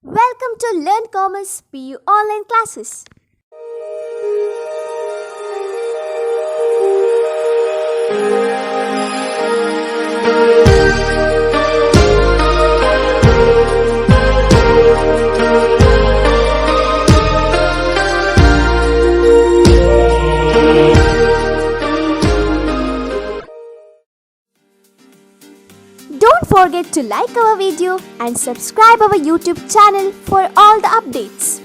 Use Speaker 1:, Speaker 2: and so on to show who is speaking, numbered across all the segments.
Speaker 1: Welcome to Learn Commerce PU online classes. Don't forget to like our video and subscribe our YouTube channel for all the updates.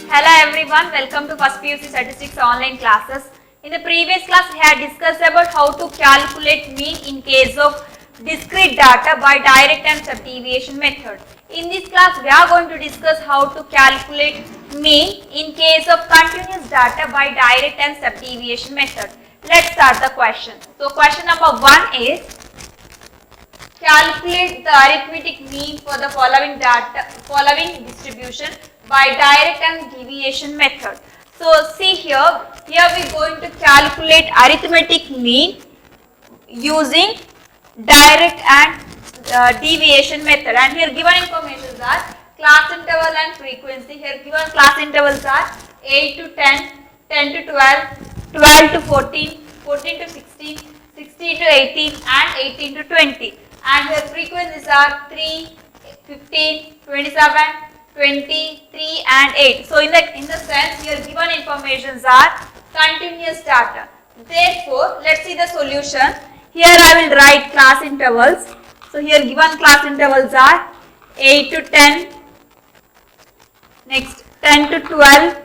Speaker 2: Hello everyone, welcome to First PUC Statistics online classes. In the previous class, we had discussed about how to calculate mean in case of discrete data by direct and subdeviation method. In this class, we are going to discuss how to calculate mean in case of continuous data by direct and subdeviation method. Let's start the question. So, question number 1 is calculate the arithmetic mean for the following distribution by direct and deviation method. So see here we are going to calculate arithmetic mean using direct and deviation method, and here given information are class interval and frequency. Here given class intervals are 8 to 10, 10 to 12, 12 to 14, 14 to 16, 16 to 18 and 18 to 20. And here frequencies are 3, 15, 27, 20, 3 and 8. So in the sense here given informations are continuous data. Therefore, let's see the solution. Here I will write class intervals. So here given class intervals are 8 to 10, next 10 to 12,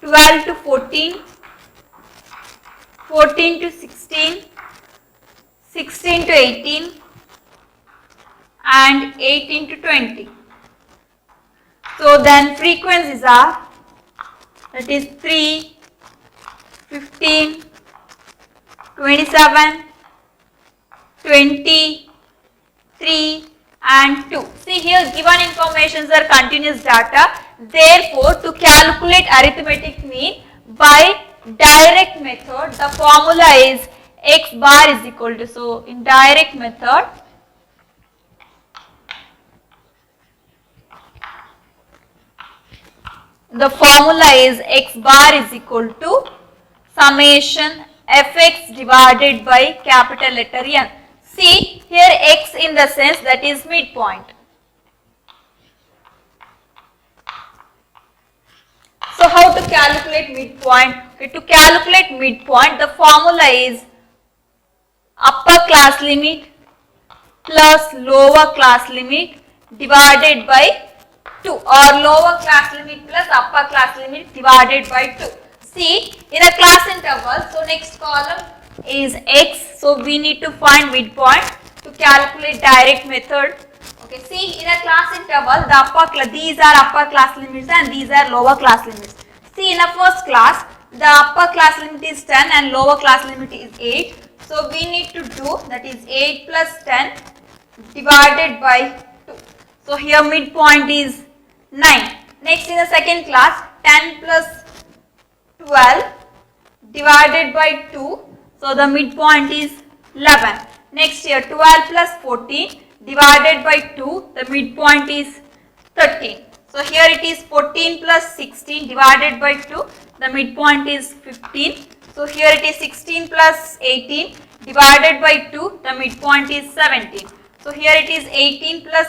Speaker 2: 12 to 14, 14 to 16, 16 to 18 and 18 to 20. So then frequencies are, that is 3, 15, 27, 20, 3 and 2. See here given informations are continuous data. Therefore, to calculate arithmetic mean by direct method, the formula is x bar is equal to, so in direct method the formula is x bar is equal to summation fx divided by capital letter N. See here x in the sense that is midpoint. So how to calculate midpoint? Okay, to calculate midpoint the formula is upper class limit plus lower class limit divided by 2, or lower class limit plus upper class limit divided by 2. See in a class interval, so next column is x, so we need to find midpoint to calculate direct method. Okay, see in a class interval these are upper class limits and these are lower class limits. See in a first class the upper class limit is 10 and lower class limit is 8. So we need to do, that is 8 plus 10 divided by 2. So here midpoint is 9. Next in the second class 10 plus 12 divided by 2. So the midpoint is 11. Next here 12 plus 14 divided by 2. The midpoint is 13. So here it is 14 plus 16 divided by 2. The midpoint is 15. So here it is 16 plus 18 divided by 2. The midpoint is 17. So here it is 18 plus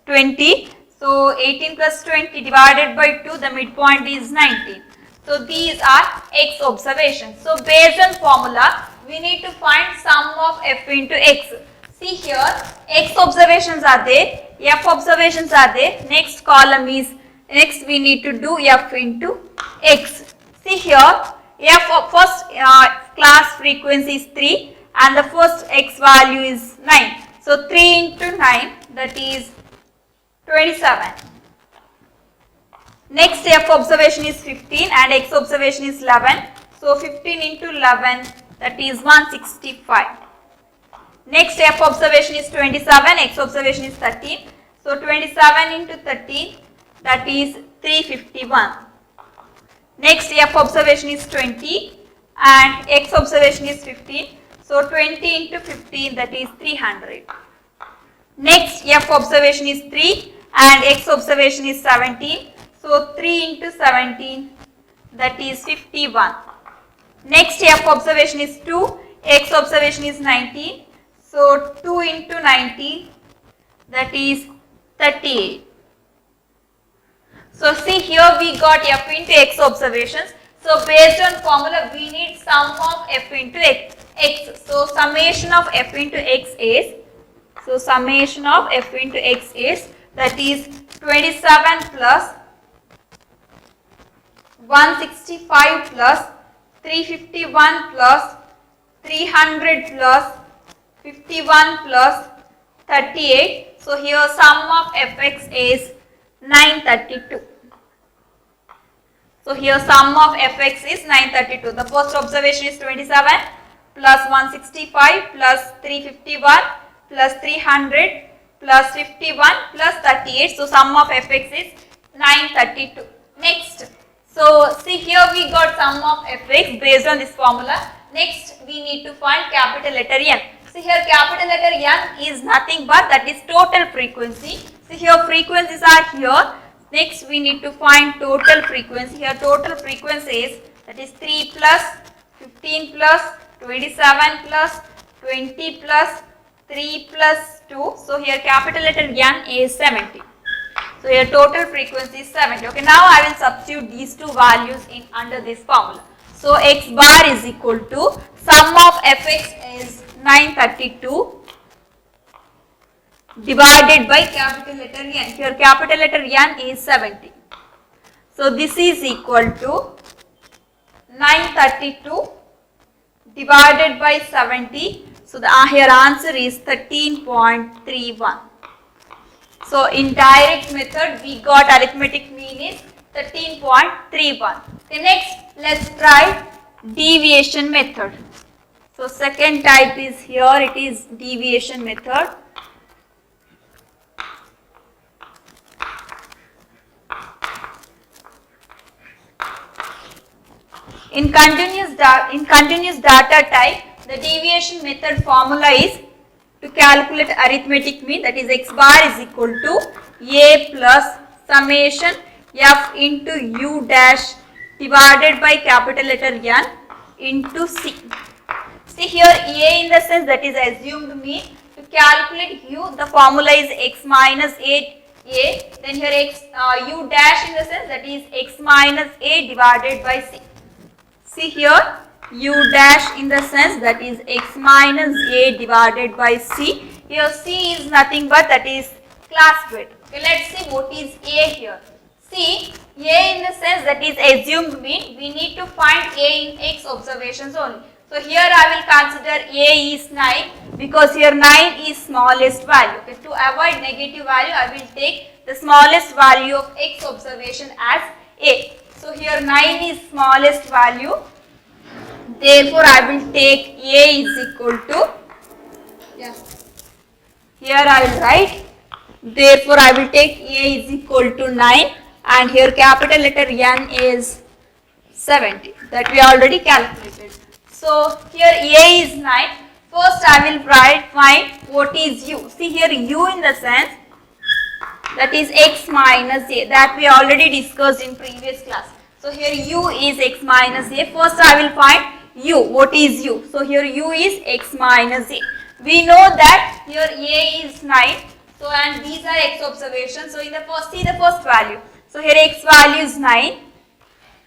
Speaker 2: 20. So 18 plus 20 divided by 2. The midpoint is 19. So these are x observations. So based on formula, we need to find sum of f into x. See here, x observations are there, f observations are there. Next column is, next we need to do f into x. See here, f of first class frequency is 3 and the first x value is 9. So 3 into 9, that is 27. Next f observation is 15 and x observation is 11. So 15 into 11, that is 165. Next f observation is 27, x observation is 13. So 27 into 13, that is 351. Next f observation is 20 and x observation is 15. So 20 into 15, that is 300. Next f observation is 3 and x observation is 17. So 3 into 17, that is 51. Next f observation is 2, x observation is 19. So 2 into 19, that is 38. So see here we got f into x observations. So based on formula we need sum of f into x. So summation of f into x is, that is 27 plus 165 plus 351 plus 300 plus 51 plus 38. So here sum of fx is 932. So here sum of fx is 932. The first observation is 27 plus 165 plus 351 plus 300 plus 51 plus 38. So sum of fx is 932. Next, so see here we got sum of fx based on this formula. Next we need to find capital letter N. See here capital letter N is nothing but that is total frequency. See here frequencies are here. Next we need to find total frequency. Here total frequency is, that is 3 plus 15 plus 27 plus 20 plus 3 plus 2. So here capital letter N is 70. So here total frequency is 70. Okay, now I will substitute these two values in under this formula. So x bar is equal to sum of fx is 932 divided by capital letter N. Here capital letter N is 70. So this is equal to 932 divided by 70. So the here answer is 13.31. So in direct method we got arithmetic mean is 13.31. Okay, next let's try deviation method. So second type is here, it is deviation method. In continuous data type, the deviation method formula is to calculate arithmetic mean, that is x bar is equal to a plus summation f into u dash divided by capital letter N into c. See here a in the sense that is assumed mean. To calculate u, the formula is x minus a. Then here x u dash in the sense that is x minus a divided by c. See here u dash in the sense that is x minus a divided by c. Here c is nothing but that is class weight. Okay, let's see what is a here. See, a in the sense that is assumed mean, we need to find a in x observations only. So here I will consider a is 9 because here 9 is smallest value. Okay, to avoid negative value I will take the smallest value of x observation as a. So here 9 is smallest value. Therefore I will take a is equal to, here I will write, therefore I will take a is equal to 9 and here capital letter N is 70 that we already calculated. So here a is 9. First I will find what is u. See here u in the sense that is x minus a, that we already discussed in previous class. So here u is x minus a. First I will find u. What is u? So here u is x minus a. We know that here a is 9. So and these are x observations. So in the first, see the first value. So here x value is 9.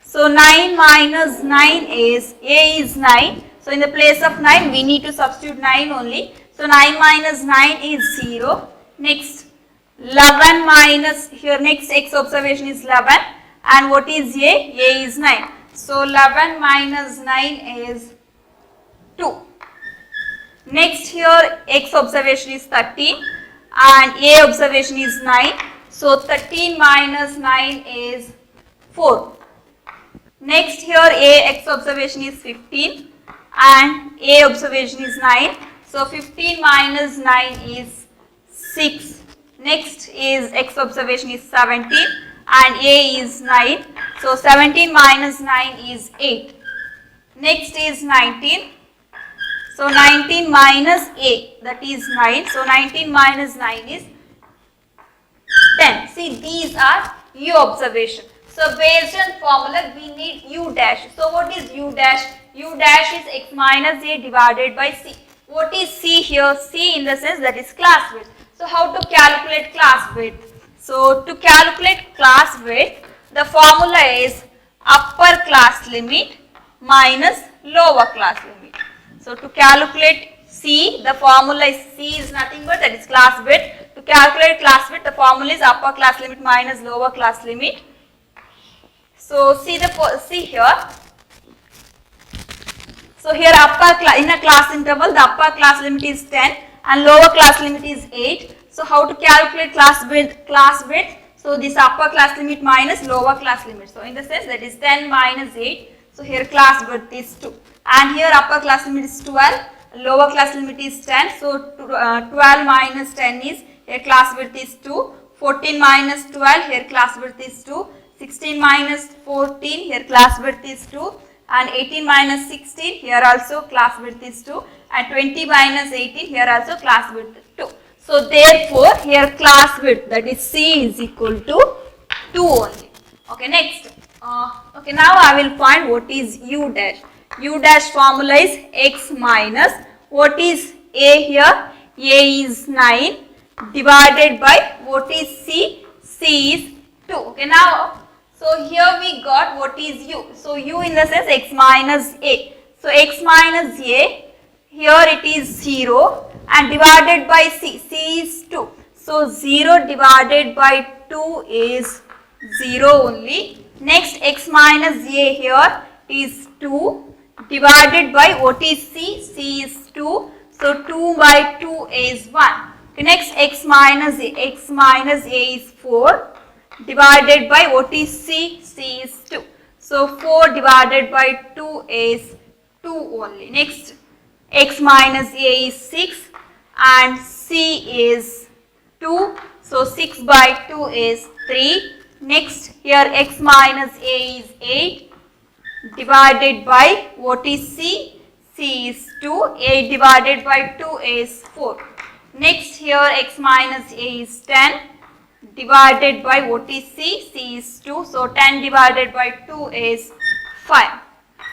Speaker 2: So 9 minus 9 is, a is 9. So in the place of 9 we need to substitute 9 only. So 9 minus 9 is 0. Next 11 minus, here next x observation is 11. And what is a? A is 9. So 11 minus 9 is 2. Next here x observation is 13 and a observation is 9. So 13 minus 9 is 4. Next here a x observation is 15 and a observation is 9. So 15 minus 9 is 6. Next is x observation is 17 and a is 9. So 17 minus 9 is 8. Next is 19. So 19 minus a, that is 9. So 19 minus 9 is 10. See, these are u observation. So based on formula, we need u dash. So what is u dash? U dash is x minus a divided by c. What is c here? C in the sense that is class width. So how to calculate class width? So to calculate class width, the formula is upper class limit minus lower class limit. So to calculate C, the formula is C is nothing but that is class width. To calculate class width, the formula is upper class limit minus lower class limit. So see here. So here in a class interval, the upper class limit is 10 and lower class limit is 8. So how to calculate class width? So this upper class limit minus lower class limit. So in the sense that is 10 minus 8. So here class width is 2. And here upper class limit is 12. Lower class limit is 10. So 12 minus 10 is, here class width is 2. 14 minus 12, here class width is 2. 16 minus 14, here class width is 2. And 18 minus 16, here also class width is 2. And 20 minus 18, here also class width is 2. So therefore, here class width, that is C, is equal to 2 only. Okay, next. Okay, now I will find what is u dash. U dash formula is x minus, what is a here? A is 9 divided by what is C? C is 2. Okay, now, so here we got what is u. So u in the sense x minus a. So x minus a, here it is 0 and divided by C. C is 2. So 0 divided by 2 is 0 only. Next x minus a here is 2 divided by what is C? C is 2. So 2 by 2 is 1. Okay, next x minus a. X minus a is 4 divided by what is C? C is 2. So 4 divided by 2 is 2 only. Next x minus a is 6 and C is 2. So 6 by 2 is 3. Next here x minus a is 8 divided by what is C? C is 2. 8 divided by 2 is 4. Next here x minus a is 10 divided by what is C? C is 2. So 10 divided by 2 is 5.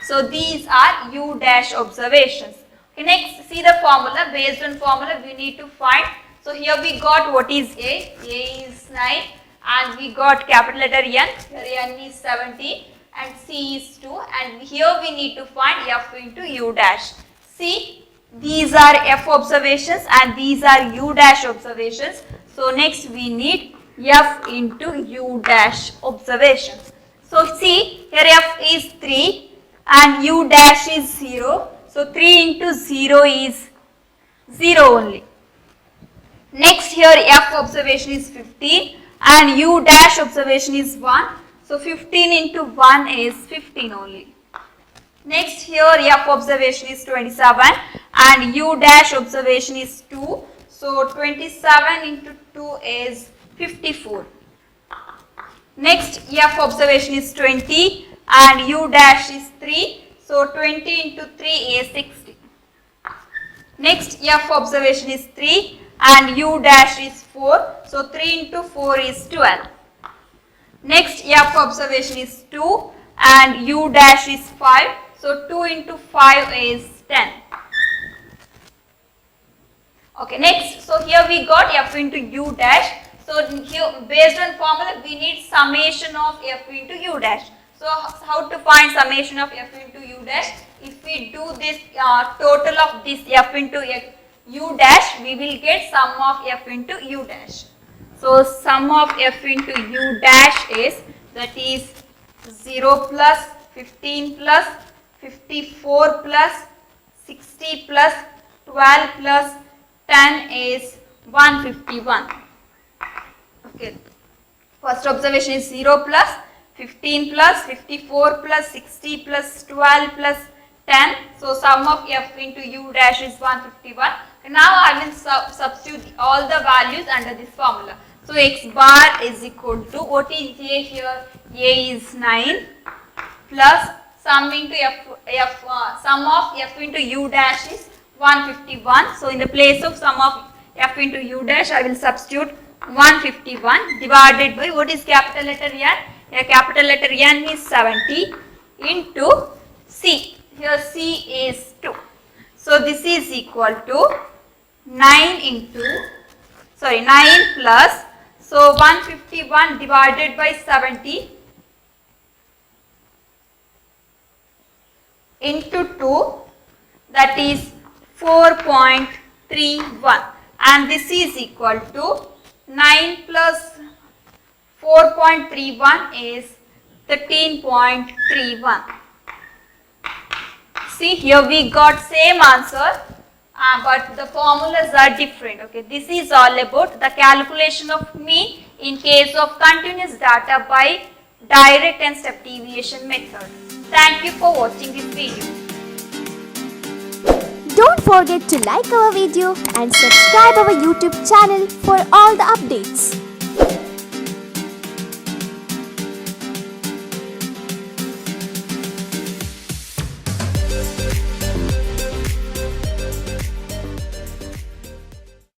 Speaker 2: So these are u dash observations. Okay, next see the formula. Based on formula we need to find. So here we got what is A. A is 9 and we got capital letter N. Here N is 17 and C is 2 and here we need to find F into u dash. See, these are F observations and these are u dash observations. So next we need F into u dash observations. So see, here F is 3 and u dash is 0. So 3 into 0 is 0 only. Next here F observation is 15 and u dash observation is 1. So 15 into 1 is 15 only. Next here F observation is 27 and u dash observation is 2. So 27 into 2 is 54. Next F observation is 20 and u dash is 3. So 20 into 3 is 60. Next F observation is 3 and u dash is 4. So 3 into 4 is 12. Next F observation is 2 and u dash is 5. So 2 into 5 is 10. Okay, next, so here we got F into u dash. So here based on formula we need summation of F into u dash. So how to find summation of F into u dash? If we do this total of this F into u dash, we will get sum of F into u dash. So sum of F into u dash is, that is 0 plus 15 plus 54 plus 60 plus 12 plus 10 is 151. Okay. First observation is 0 plus 15 plus 54 plus 60 plus 12 plus 10. So sum of F into u dash is 151. And now I will substitute all the values under this formula. So x bar is equal to, what is A here? A is 9 plus sum into sum of F into u dash is 151. So in the place of sum of F into u dash I will substitute 151 divided by, what is capital letter N? Here capital letter N is 70 into C. Here C is 2. So this is equal to 9 plus, so 151 divided by 70 into 2, that is 4.31, and this is equal to 9 plus 4.31 is 13.31. See, here we got same answer, but the formulas are different. Okay, this is all about the calculation of mean in case of continuous data by direct and step deviation method. Thank you for watching this video.
Speaker 1: Don't forget to like our video and subscribe our YouTube channel for all the updates.